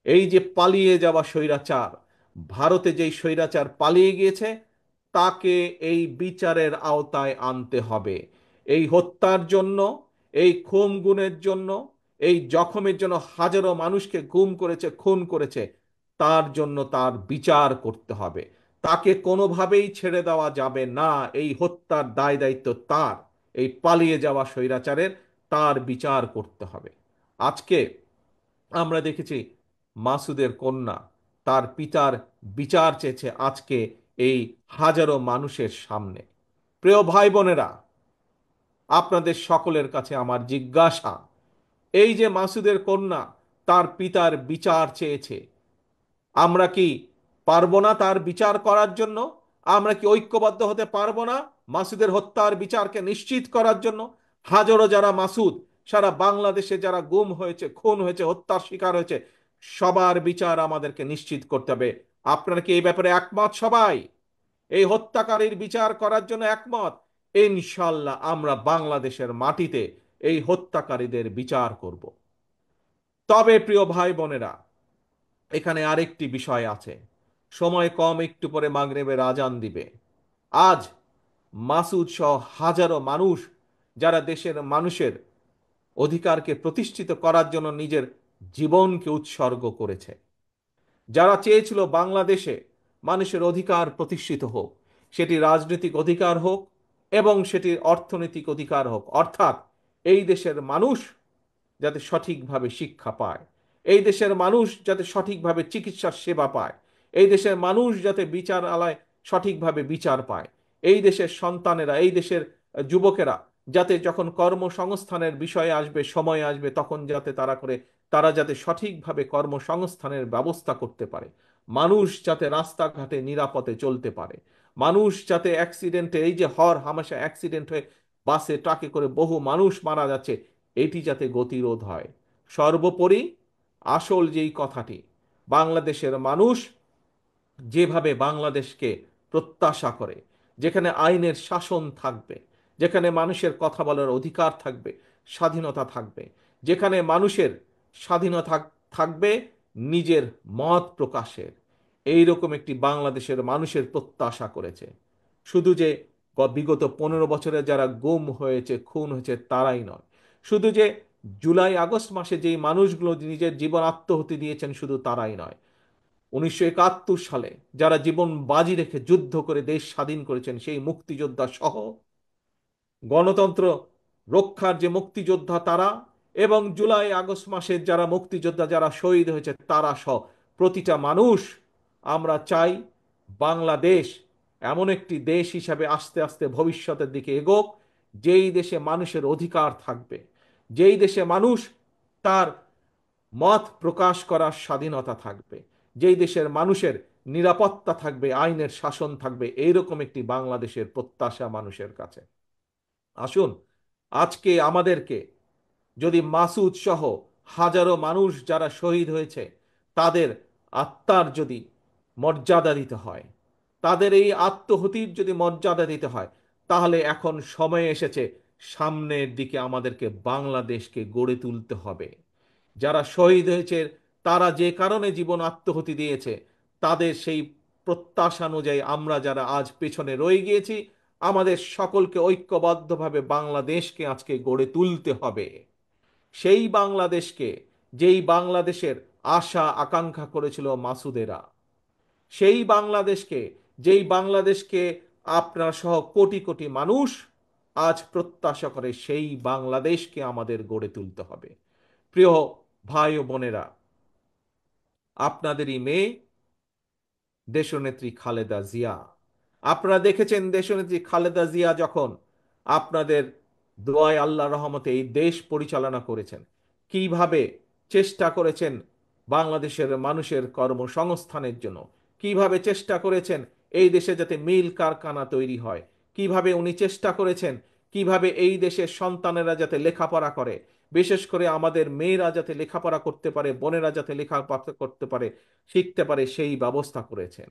এই যে পালিয়ে যাওয়া স্বৈরাচার, ভারতে যেই স্বৈরাচার পালিয়ে গিয়েছে, তাকে এই বিচারের আওতায় আনতে হবে। এই হত্যার জন্য, এই খুন গুমের জন্য, এই জখমের জন্য, হাজারো মানুষকে গুম করেছে, খুন করেছে, তার জন্য তার বিচার করতে হবে। তাকে কোনোভাবেই ছেড়ে দেওয়া যাবে না। এই হত্যার দায় দায়িত্ব তার, এই পালিয়ে যাওয়া স্বৈরাচারের, তার বিচার করতে হবে। আজকে আমরা দেখেছি মাসুদের কন্যা তার পিতার বিচার চেয়েছে আজকে এই হাজারো মানুষের সামনে। প্রিয় ভাই বোনেরা, আপনাদের সকলের কাছে আমার জিজ্ঞাসা, এই যে মাসুদের কন্যা তার পিতার বিচার চেয়েছে, আমরা কি পারবো না তার বিচার করার জন্য? আমরা কি ঐক্যবদ্ধ হতে পারবো না মাসুদের হত্যার বিচারকে নিশ্চিত করার জন্য? হাজারো যারা মাসুদ, সারা বাংলাদেশে যারা গুম হয়েছে, খুন হয়েছে, হত্যার শিকার হয়েছে, সবার বিচার আমাদেরকে নিশ্চিত করতে হবে। আপনারা কি এই ব্যাপারে একমত সবাই? এই হত্যাকারীর বিচার করার জন্য একমত? ইনশাল্লাহ আমরা বাংলাদেশের মাটিতে এই হত্যাকারীদের বিচার করব। তবে প্রিয় ভাই বোনেরা, এখানে আরেকটি বিষয় আছে। সময় কম, একটু পরে মাগরিবের আজান দিবে। আজ মাসুদ সহ হাজারো মানুষ যারা দেশের মানুষের অধিকারকে প্রতিষ্ঠিত করার জন্য নিজের জীবনকে উৎসর্গ করেছে, যারা চেয়েছিল বাংলাদেশে মানুষের অধিকার প্রতিষ্ঠিত হোক, সেটি রাজনৈতিক অধিকার হোক এবং সেটি অর্থনৈতিক অধিকার হোক, অর্থাৎ এই দেশের মানুষ যাতে সঠিকভাবে শিক্ষা পায়, এই দেশের মানুষ যাতে সঠিকভাবে চিকিৎসার সেবা পায়, এই দেশের মানুষ যাতে বিচারালয় সঠিকভাবে বিচার পায়, এই দেশের সন্তানেরা, এই দেশের যুবকেরা যাতে যখন কর্মসংস্থানের বিষয়ে আসবে, সময় আসবে, তখন যাতে তারা যাতে সঠিকভাবে কর্মসংস্থানের ব্যবস্থা করতে পারে, মানুষ যাতে রাস্তাঘাটে নিরাপদে চলতে পারে, মানুষ যাতে অ্যাক্সিডেন্টে, এই যে হর হামেশা অ্যাক্সিডেন্ট হয়ে বাসে ট্রাকে করে বহু মানুষ মারা যাচ্ছে, এটি যাতে গতিরোধ হয়। সর্বোপরি আসল যেই কথাটি, বাংলাদেশের মানুষ যেভাবে বাংলাদেশকে প্রত্যাশা করে, যেখানে আইনের শাসন থাকবে, যেখানে মানুষের কথা বলার অধিকার থাকবে, স্বাধীনতা থাকবে, যেখানে মানুষের স্বাধীনতা থাকবে নিজের মত প্রকাশের, এই রকম একটি বাংলাদেশের মানুষের প্রত্যাশা করেছে। শুধু যে বিগত 15 বছরে যারা গুম হয়েছে, খুন হয়েছে তারাই নয়, শুধু যে জুলাই আগস্ট মাসে যেই মানুষগুলো নিজের জীবন আত্মহতি দিয়েছেন শুধু তারাই নয়, 1971 সালে যারা জীবন বাজি রেখে যুদ্ধ করে দেশ স্বাধীন করেছেন সেই মুক্তিযোদ্ধা সহ, গণতন্ত্র রক্ষার যে মুক্তিযোদ্ধা তারা, এবং জুলাই আগস্ট মাসের যারা মুক্তিযোদ্ধা যারা শহীদ হয়েছে তারা সহ প্রতিটা মানুষ, আমরা চাই বাংলাদেশ এমন একটি দেশ হিসাবে আস্তে আস্তে ভবিষ্যতের দিকে এগোক, যেই দেশে মানুষের অধিকার থাকবে, যেই দেশে মানুষ তার মত প্রকাশ করার স্বাধীনতা থাকবে, যেই দেশের মানুষের নিরাপত্তা থাকবে, আইনের শাসন থাকবে, এইরকম একটি বাংলাদেশের প্রত্যাশা মানুষের কাছে। আসুন আজকে আমাদেরকে, যদি মাসুদ সহ হাজারো মানুষ যারা শহীদ হয়েছে তাদের আত্মার যদি মর্যাদা দিতে হয়, তাদের এই আত্মহতির যদি মর্যাদা দিতে হয়, তাহলে এখন সময় এসেছে সামনের দিকে আমাদেরকে বাংলাদেশকে গড়ে তুলতে হবে। যারা শহীদ হয়েছে, তারা যে কারণে জীবন আত্মহতি দিয়েছে, তাদের সেই প্রত্যাশা অনুযায়ী আমরা যারা আজ পেছনে রয়ে গিয়েছি, আমাদের সকলকে ঐক্যবদ্ধভাবে বাংলাদেশকে আজকে গড়ে তুলতে হবে। সেই বাংলাদেশকে, যেই বাংলাদেশের আশা আকাঙ্ক্ষা করেছিল মাসুদেরা, সেই বাংলাদেশকে, যেই বাংলাদেশকে আপনার সহ কোটি কোটি মানুষ আজ প্রত্যাশা করে, সেই বাংলাদেশকে আমাদের গড়ে তুলতে হবে। প্রিয় ভাই ও বোনেরা, আপনাদেরই মেয়ে দেশনেত্রী খালেদা জিয়া, আপনারা দেখেছেন দেশনেত্রী খালেদা জিয়া যখন আপনাদের দোয়ায় আল্লাহ রহমতে এই দেশ পরিচালনা করেছেন, কিভাবে চেষ্টা করেছেন বাংলাদেশের মানুষের কর্মসংস্থানের জন্য, কিভাবে চেষ্টা করেছেন এই দেশে যাতে মিল কারখানা তৈরি হয়, কিভাবে উনি চেষ্টা করেছেন কিভাবে এই দেশের সন্তানেরা যাতে লেখাপড়া করে, বিশেষ করে আমাদের মেয়েরা যাতে লেখাপড়া করতে পারে, বোনেরা যাতে লেখাপড়া করতে পারে, শিখতে পারে, সেই ব্যবস্থা করেছেন।